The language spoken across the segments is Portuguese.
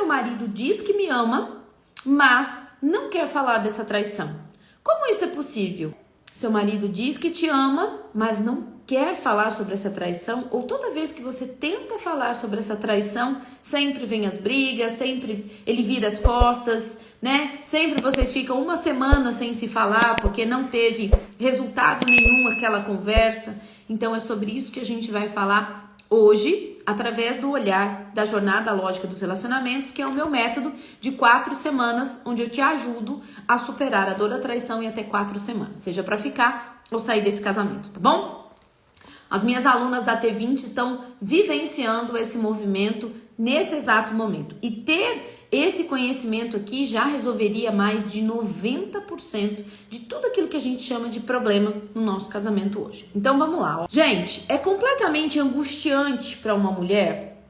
meu marido diz que me ama, mas não quer falar dessa traição. Como isso é possível? Seu marido diz que te ama, mas não quer falar sobre essa traição, ou toda vez que você tenta falar sobre essa traição, sempre vem as brigas, sempre ele vira as costas, né? Sempre vocês ficam uma semana sem se falar, porque não teve resultado nenhum aquela conversa. Então é sobre isso que a gente vai falar hoje, através do olhar da jornada lógica dos relacionamentos, que é o meu método de 4 semanas, onde eu te ajudo a superar a dor da traição em até 4 semanas, seja para ficar ou sair desse casamento, tá bom? As minhas alunas da T20 estão vivenciando esse movimento nesse exato momento. E ter esse conhecimento aqui já resolveria mais de 90% de tudo aquilo que a gente chama de problema no nosso casamento hoje. Então vamos lá. Ó. Gente, é completamente angustiante para uma mulher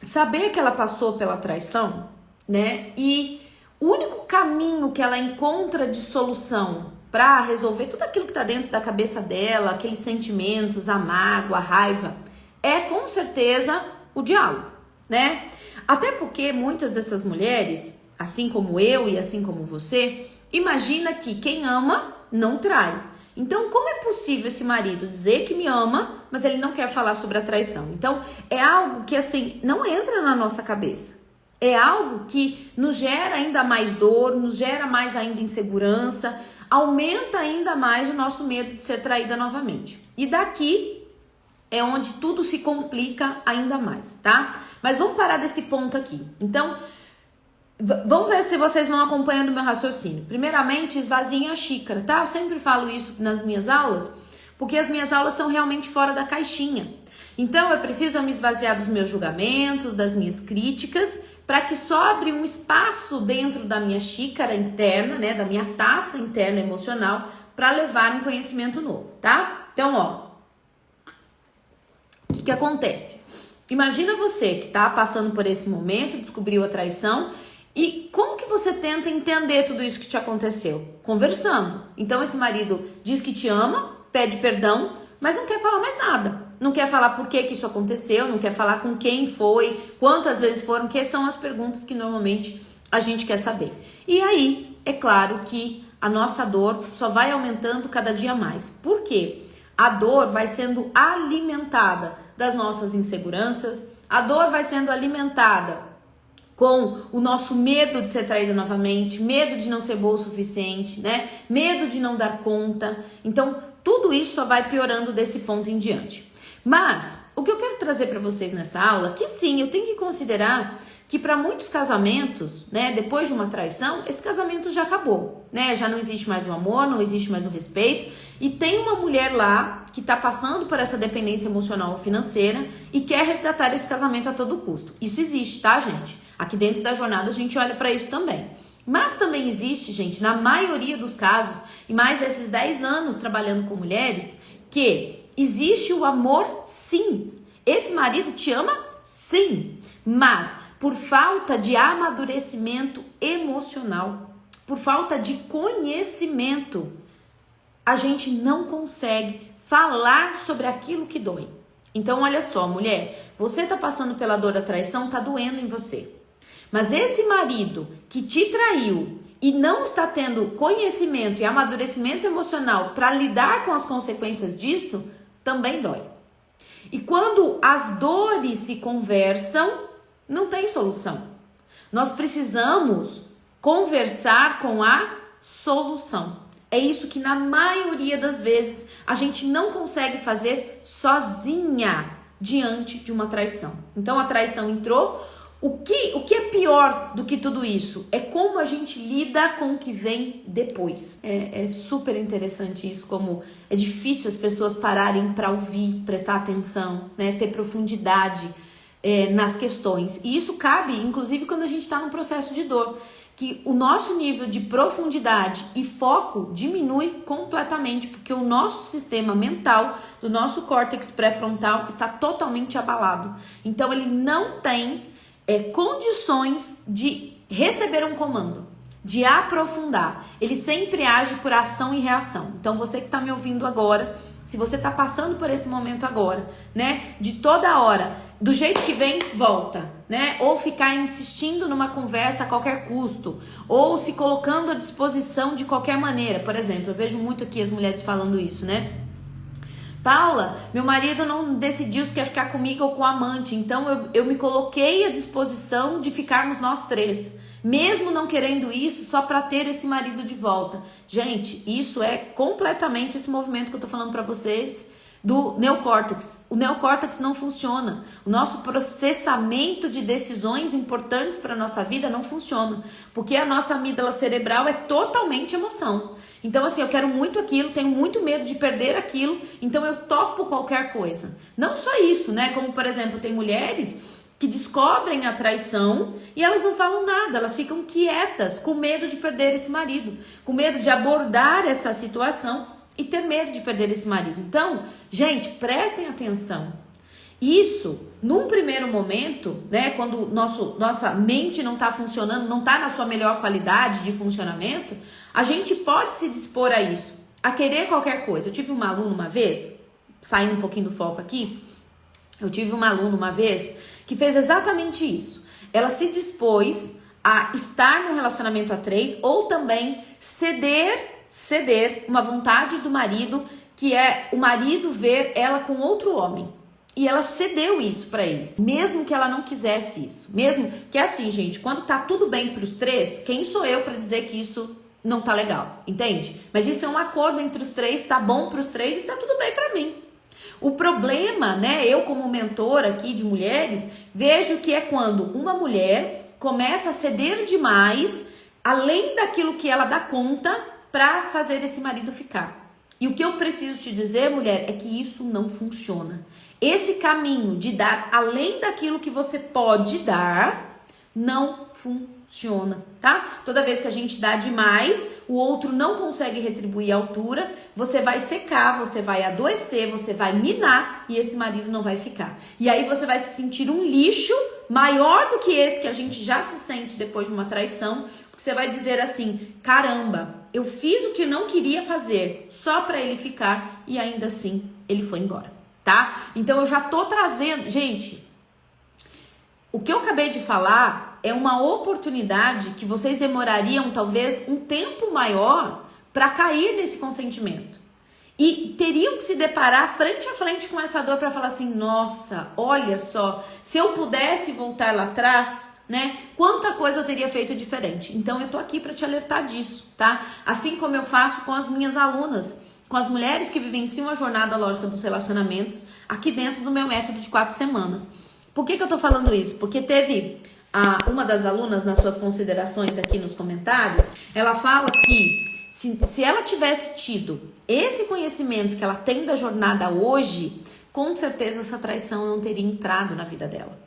saber que ela passou pela traição, né? E o único caminho que ela encontra de solução para resolver tudo aquilo que tá dentro da cabeça dela, aqueles sentimentos, a mágoa, a raiva, é com certeza o diálogo, né? Até porque muitas dessas mulheres, assim como eu e assim como você, imagina que quem ama não trai. Então, como é possível esse marido dizer que me ama, mas ele não quer falar sobre a traição? Então, é algo que assim não entra na nossa cabeça. É algo que nos gera ainda mais dor, nos gera mais ainda insegurança, aumenta ainda mais o nosso medo de ser traída novamente. E daqui é onde tudo se complica ainda mais, tá? Mas vamos parar desse ponto aqui. Então, vamos ver se vocês vão acompanhando o meu raciocínio. Primeiramente, esvaziem a xícara, tá? Eu sempre falo isso nas minhas aulas, porque as minhas aulas são realmente fora da caixinha. Então, eu preciso me esvaziar dos meus julgamentos, das minhas críticas, para que sobre um espaço dentro da minha xícara interna, né, da minha taça interna emocional, para levar um conhecimento novo, tá? Então, ó, o que acontece? Imagina você que tá passando por esse momento, descobriu a traição, e como que você tenta entender tudo isso que te aconteceu? Conversando. Então, esse marido diz que te ama, pede perdão, mas não quer falar mais nada. Não quer falar por que isso aconteceu, não quer falar com quem foi, quantas vezes foram, que são as perguntas que normalmente a gente quer saber. E aí, é claro que a nossa dor só vai aumentando cada dia mais. Por quê? A dor vai sendo alimentada das nossas inseguranças, a dor vai sendo alimentada com o nosso medo de ser traída novamente, medo de não ser boa o suficiente, né? Medo de não dar conta. Então, tudo isso só vai piorando desse ponto em diante. Mas, o que eu quero trazer para vocês nessa aula, que sim, eu tenho que considerar que para muitos casamentos, né, depois de uma traição, esse casamento já acabou, né? Já não existe mais o amor, não existe mais o respeito, e tem uma mulher lá que está passando por essa dependência emocional ou financeira e quer resgatar esse casamento a todo custo. Isso existe, tá, gente? Aqui dentro da jornada a gente olha para isso também. Mas também existe, gente, na maioria dos casos, e mais desses 10 anos trabalhando com mulheres, que existe o amor, sim. Esse marido te ama, sim. Mas por falta de amadurecimento emocional, por falta de conhecimento, a gente não consegue falar sobre aquilo que dói. Então, olha só, mulher, você tá passando pela dor da traição, tá doendo em você. Mas esse marido que te traiu e não está tendo conhecimento e amadurecimento emocional para lidar com as consequências disso, também dói. E quando as dores se conversam, não tem solução. Nós precisamos conversar com a solução. É isso que na maioria das vezes a gente não consegue fazer sozinha diante de uma traição. Então a traição entrou. O que é pior do que tudo isso é como a gente lida com o que vem depois. É super interessante isso, como é difícil as pessoas pararem para ouvir, prestar atenção, né, ter profundidade nas questões. E isso cabe, inclusive, quando a gente está num processo de dor, que o nosso nível de profundidade e foco diminui completamente, porque o nosso sistema mental, do nosso córtex pré-frontal, está totalmente abalado. Então, ele não tem condições de receber um comando, de aprofundar. Ele sempre age por ação e reação. Então, você que está me ouvindo agora, se você está passando por esse momento agora, né, de toda hora do jeito que vem, volta, né? Ou ficar insistindo numa conversa a qualquer custo, ou se colocando à disposição de qualquer maneira. Por exemplo, eu vejo muito aqui as mulheres falando isso, né? Paula, meu marido não decidiu se quer ficar comigo ou com o amante, então eu me coloquei à disposição de ficarmos nós três, mesmo não querendo isso, só para ter esse marido de volta. Gente, isso é completamente esse movimento que eu tô falando para vocês do neocórtex. O neocórtex não funciona. O nosso processamento de decisões importantes para nossa vida não funciona, porque a nossa amígdala cerebral é totalmente emoção. Então, assim, eu quero muito aquilo, tenho muito medo de perder aquilo, então eu topo qualquer coisa. Não só isso, né? Como, por exemplo, tem mulheres que descobrem a traição e elas não falam nada, elas ficam quietas, com medo de perder esse marido, com medo de abordar essa situação e ter medo de perder esse marido. Então, gente, prestem atenção. Isso, num primeiro momento, né, quando nossa mente não está funcionando, não está na sua melhor qualidade de funcionamento, a gente pode se dispor a isso, a querer qualquer coisa. Eu tive uma aluna uma vez, saindo um pouquinho do foco aqui, eu tive uma aluna uma vez que fez exatamente isso. Ela se dispôs a estar num relacionamento a três ou também ceder uma vontade do marido, que é o marido ver ela com outro homem. E ela cedeu isso pra ele, mesmo que ela não quisesse isso. Mesmo que é assim, gente, quando tá tudo bem pros três, quem sou eu pra dizer que isso não tá legal, entende? Mas isso é um acordo entre os três, tá bom pros três e tá tudo bem pra mim. O problema, né, eu como mentora aqui de mulheres, vejo que é quando uma mulher começa a ceder demais, além daquilo que ela dá conta, pra fazer esse marido ficar. E o que eu preciso te dizer, mulher, é que isso não funciona. Esse caminho de dar além daquilo que você pode dar, não funciona, tá? Toda vez que a gente dá demais, o outro não consegue retribuir a altura, você vai secar, você vai adoecer, você vai minar e esse marido não vai ficar. E aí você vai se sentir um lixo maior do que esse que a gente já se sente depois de uma traição, porque você vai dizer assim, caramba, eu fiz o que eu não queria fazer só pra ele ficar e ainda assim ele foi embora, tá? Então eu já tô trazendo, gente, o que eu acabei de falar é uma oportunidade que vocês demorariam talvez um tempo maior para cair nesse consentimento. E teriam que se deparar frente a frente com essa dor para falar assim, nossa, olha só, se eu pudesse voltar lá atrás, né, quanta coisa eu teria feito diferente. Então eu tô aqui para te alertar disso, tá? Assim como eu faço com as minhas alunas, com as mulheres que vivenciam a jornada lógica dos relacionamentos aqui dentro do meu método de 4 semanas. Por que eu tô falando isso? Porque teve uma das alunas nas suas considerações aqui nos comentários, ela fala que se ela tivesse tido esse conhecimento que ela tem da jornada hoje, com certeza essa traição não teria entrado na vida dela.